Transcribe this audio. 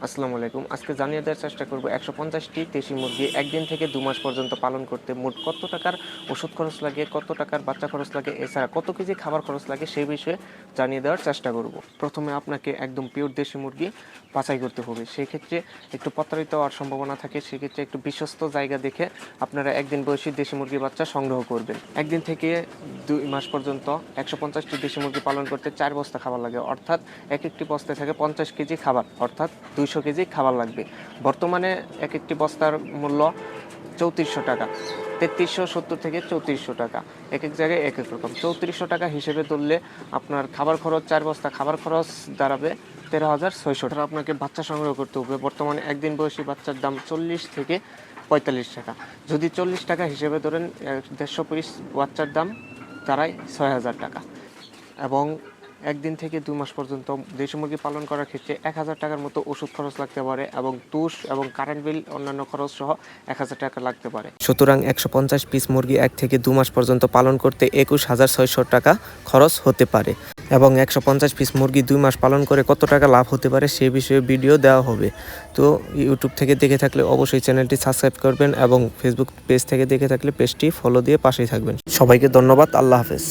আসসালামু আলাইকুম। আজকে জানিয়ে দেওয়ার চেষ্টা করব ১৫০টি দেশি মুরগি ১ দিন থেকে ২ মাস পর্যন্ত পালন করতে মোট কত টাকার ওষুধ খরচ লাগে, কত টাকার বাচ্চা খরচ লাগে, এছাড়া কত কেজি খাবার খরচ লাগে সেই বিষয়ে জানিয়ে দেওয়ার চেষ্টা করব। প্রথমে আপনাকে একদম পিওর দেশি মুরগি বাছাই করতে হবে। সেই ক্ষেত্রে একটু প্রতারিত হওয়ার সম্ভাবনা থাকে। সেক্ষেত্রে একটু বিশ্বস্ত জায়গা দেখে আপনারা একদিন বয়সী দেশি মুরগির বাচ্চা সংগ্রহ করবেন। একদিন থেকে ২ মাস পর্যন্ত ১৫০টি দেশি মুরগি পালন করতে ৪ বস্তা খাবার লাগে, অর্থাৎ একটি বস্তায় থাকে ৫০ কেজি খাবার, অর্থাৎ ২০০ কেজি খাবার লাগবে। বর্তমানে একটি বস্তার মূল্য ৩৪০০ টাকা, ৩৩70 থেকে ৩৪০০ টাকা, এক এক জায়গায় এক এক রকম। ৩৪০০ টাকা হিসেবে ধরলে আপনার খাবার খরচ, ৪ বস্তা খাবার খরচ দাঁড়াবে ১৩,৬০০ টাকা। আপনাকে বাচ্চা সংগ্রহ করতে হবে। বর্তমানে একদিন বয়সী বাচ্চার দাম ৪০ থেকে ৪৫ টাকা। যদি ৪০ টাকা হিসেবে ধরেন, ১৫০ পিস বাচ্চার দাম দাঁড়ায় ৬,০০০ টাকা। এবং একদিন থেকে ২ মাস পর্যন্ত দেশি মুরগি পালন করার ক্ষেত্রে ১,০০০ টাকার মতো ওষুধ খরচ লাগতে পারে, এবং তুষ এবং কারেন্ট বিল অন্যান্য খরচ সহ ১,০০০ টাকা লাগতে পারে। সুতরাং ১৫০ পিস মুরগি ১ থেকে ২ মাস পর্যন্ত পালন করতে ২১,৬০০ টাকা খরচ হতে পারে। এবং ১৫০ পিস মুরগি ২ মাস পালন করে কত টাকা লাভ হতে পারে সে বিষয়ে ভিডিও দেওয়া হবে। তো ইউটিউব থেকে দেখে থাকলে অবশ্যই চ্যানেলটি সাবস্ক্রাইব করবেন, এবং ফেসবুক পেজ থেকে দেখে থাকলে পেজটি ফলো দিয়ে পাশেই থাকবেন। সবাইকে ধন্যবাদ। আল্লাহ হাফেজ।